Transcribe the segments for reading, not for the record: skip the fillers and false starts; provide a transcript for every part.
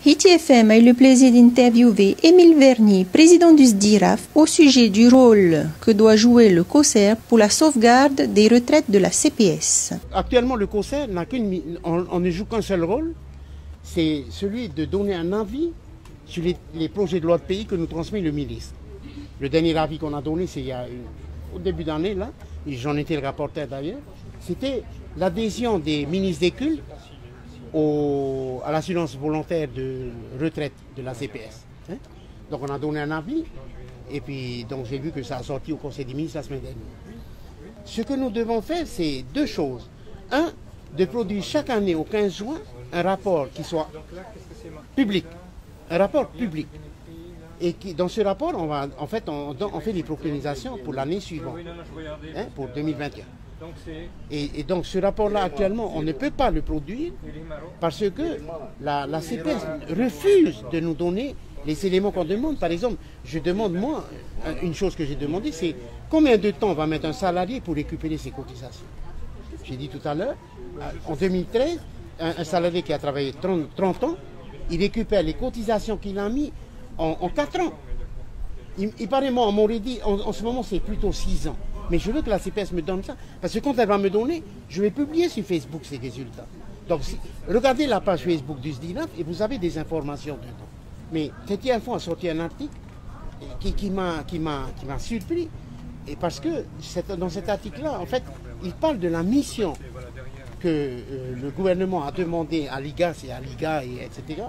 ITFM a eu le plaisir d'interviewer Émile Vernier, président du SDIRAF, au sujet du rôle que doit jouer le COSER pour la sauvegarde des retraites de la CPS. Actuellement, le COSER on ne joue qu'un seul rôle, c'est celui de donner un avis sur les projets de loi de pays que nous transmet le ministre. Le dernier avis qu'on a donné, c'est au début d'année, là, et j'en étais le rapporteur d'ailleurs, c'était l'adhésion des ministres des cultes à l'assurance volontaire de retraite de la CPS. Donc on a donné un avis, et puis donc j'ai vu que ça a sorti au Conseil des ministres la semaine dernière. Ce que nous devons faire, c'est deux choses. Un, de produire chaque année au 15 juin un rapport qui soit public. Un rapport public. Et dans ce rapport, on fait des préconisations pour l'année suivante, pour 2021. Et donc ce rapport-là, actuellement, on ne peut pas le produire parce que la CPS refuse de nous donner les éléments qu'on demande. Par exemple, je demande, moi, une chose que j'ai demandé, c'est combien de temps va mettre un salarié pour récupérer ses cotisations. J'ai dit tout à l'heure, en 2013, un salarié qui a travaillé 30 ans, il récupère les cotisations qu'il a mis en 4 ans. Il paraît, moi, on m'aurait dit, en ce moment, c'est plutôt 6 ans. Mais je veux que la CPS me donne ça. Parce que quand elle va me donner, je vais publier sur Facebook ces résultats. Donc, regardez la page Facebook du SDIRAF et vous avez des informations dedans. Mais cette info a sorti un article qui m'a surpris. Et parce que dans cet article-là, en fait, il parle de la mission que le gouvernement a demandé à l'IGAS et à l'IGA, etc.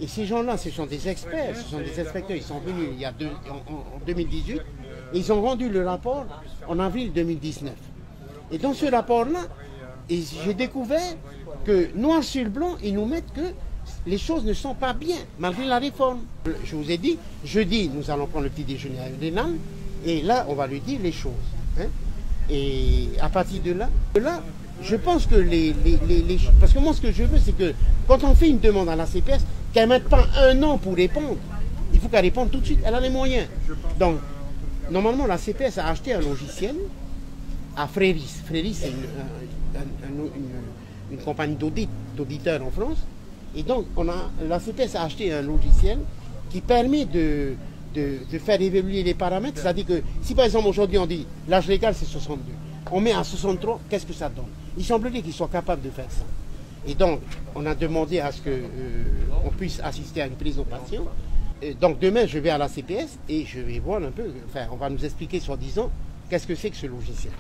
Et ces gens-là, ce sont des experts, ce sont des inspecteurs. Ils sont venus en 2018 et ils ont rendu le rapport en avril 2019. Et dans ce rapport-là, j'ai découvert que noir sur blanc, ils nous mettent que les choses ne sont pas bien, malgré la réforme. Je vous ai dit, jeudi, nous allons prendre le petit déjeuner à Rénal, et là, on va lui dire les choses. Et à partir de là, je pense que parce que moi, ce que je veux, c'est que quand on fait une demande à la CPS, qu'elle ne mette pas 1 an pour répondre. Il faut qu'elle réponde tout de suite. Elle a les moyens. Donc, normalement, la CPS a acheté un logiciel à Fréris. Fréris, c'est une compagnie d'auditeurs en France. Et donc, la CPS a acheté un logiciel qui permet de faire évoluer les paramètres. C'est-à-dire que si, par exemple, aujourd'hui, on dit l'âge légal, c'est 62. On met à 63, qu'est-ce que ça donne? Il semblerait qu'ils soient capables de faire ça. Et donc, on a demandé à ce qu'on puisse assister à une présentation. Et donc, demain, je vais à la CPS et je vais voir un peu, on va nous expliquer, soi-disant, qu'est-ce que c'est que ce logiciel.